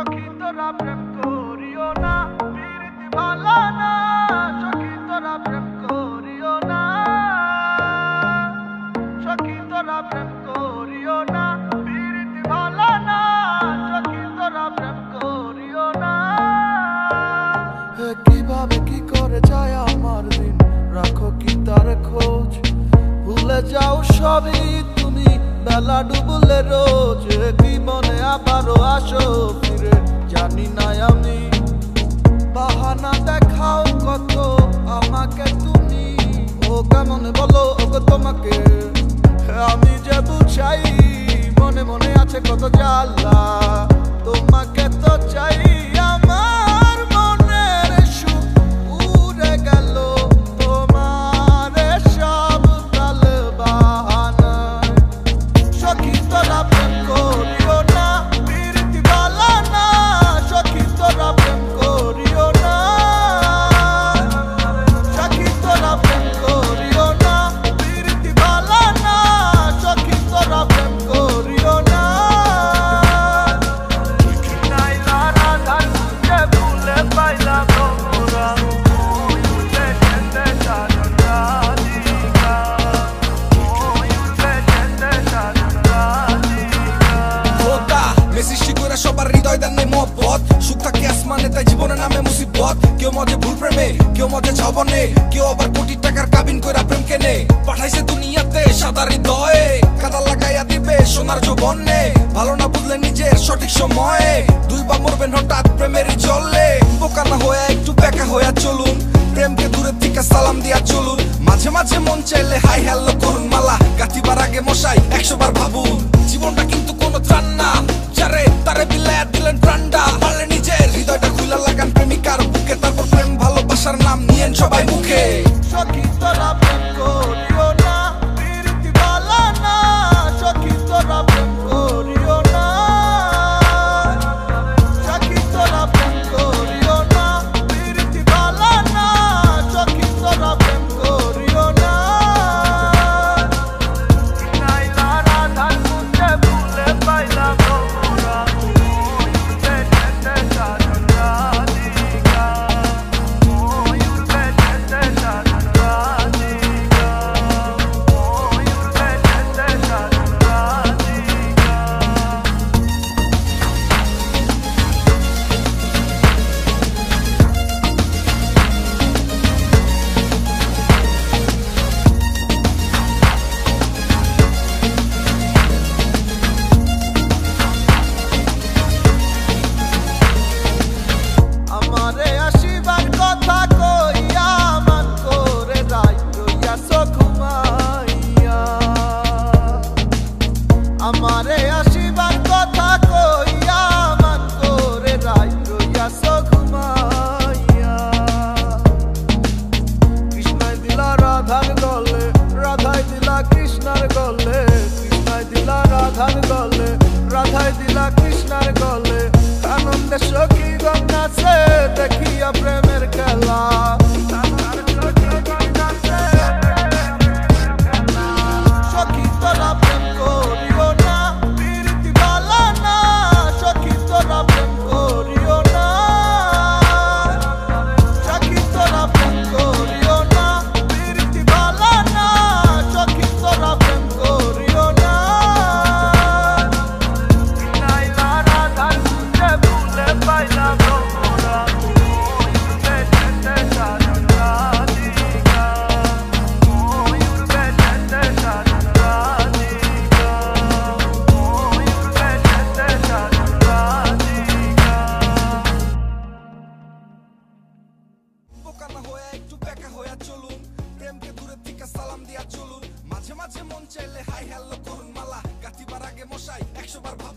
সখী তোরা প্রেম করিও না, প্রীতি ভালো না, সখী তোরা প্রেম করিও না, সখী তোরা প্রেম করিও না, প্রীতি ভালো না, সখী তোরা প্রেম করিও না। কিভাবে কি করে যায় আমার দিন, রাখো কি তার খোঁজ, ভুলে যাও সবই তুমি বেলা ডুবলে রোজ। কি মনে আবারও আসো ফিরে, জানি না আমি বাহানা দেখাও কত আমাকে তুমি। ও কেমন বলো ওগো তোমাকে আমি যে বুঝাই, মনে মনে আছে কত জ্বালা, তোমাকে তো চাই। আমার মনের সুখ উড়ে গেল তোমার সব কাল বাহানায়। সখী তোরা প্রেম করিও না, প্রীতি ভালো না, সখী তোরা প্রেম করিও না, সখী তোরা প্রেম করিও না, প্রীতি ভালো না, সখী তোরা প্রেম করিও না। নাইলা রাধার মুখে ভুলে পাইলাম তোমরা, ময়ূরে যেতে সাজন রাধিকা, ময়ূরে যেতে সাজন রাধিকা। খোদা মেসি শিকইরা সবার হৃদয় দেন নাই মহব্বত, সুখ থাকে আসমানে তাই জীবনে নামে মুসিবত। কেউ মজে ভুল প্রেমে, কেউ মজে ঝবনে, কেউ আবার কোটি টাকার কাবিন কইরা প্রেম কেনে। পাঠাইছে দুনিয়াতে সাদা হৃদয়ে, কাদা লাগাইয়া দিবে সোনার যৌবনে। ভালো না বুঝলে নিজের সঠিক সময়ে, দুইবার মরবেন হঠাৎ প্রেমেরই জলে। বোকা না হয়ে একটু বেকা হইয়া চলুন, প্রেমকে দূরের থেকে সালাম দিয়া চলুন। মাঝে মাঝে মন চাইলে হাই হ্যালো করুন, মালা গাঁথিবার আগে মশাই 100 বার ভাবুন। জীবনটা কিন্তু কোনো ত্রাণ না, যারে তারে বিলায়া দিলেন প্রাণটা। পারলে নিজের হৃদয়টা খুইলা লাগান প্রেমিকার বুকে, তারপর প্রেম ভালোবাসার নাম নিয়েন সবাই মুখে। সখী তোরা প্রেম করিও না, প্রীতি ভালো না, সখী তোরা প্রেম করিও না, সখী তোরা প্রেম করিও না, প্রীতি ভালো না, সখী তোরা প্রেম করিও না। নাইলা রাধার মুখে ভুলে পাইলাম তোমরা, ময়ূরে যেতে সাজন রাধিকা, ময়ূরে যেতে সাজন রাধিকা, ময়ূরে যেতে সাজন রাধিকা। আমারে আসিবার কথা কইয়া মান করে রাই রইয়াছো ঘুমাইয়া, আমারে আসিবার কথা কইয়া মান করে রাই রইয়াছো ঘুমাইয়া। কৃষ্ণাই দিলা রাধার গলে, রাধাই দিলা কৃষ্ণার গলে, কৃষ্ণাই দিলা রাধার গলে, রাধাই দিলা কৃষ্ণার গলে। আনন্দে সখী গণ নাচে দেখিয়া প্রেমের খেলা, সখী তোরা প্রেম করিও না, প্রীতি ভালো না, সখী তোরা প্রেম করিও না, সখী তোরা প্রেম করিও না, প্রীতি ভালো না, সখী তোরা প্রেম করিও না। নাইলা রাধার মুখে ভুলে পাইলাম তোমরা, ময়ূরে যেতে সাজন রাধিকা, ময়ূরে যেতে সাজন রাধিকা, ময়ূরে যেতে সাজন রাধিকা। বোকা না হয়ে একটু বেকা হইয়া চলুন, প্রেমকে দূরের থেকে সালাম দিয়া চলুন। মাঝে মাঝে মন চাইলে হাই হ্যালো করুন, মালা গাঁথিবার আগে মশাই 100 বার ভাবুন।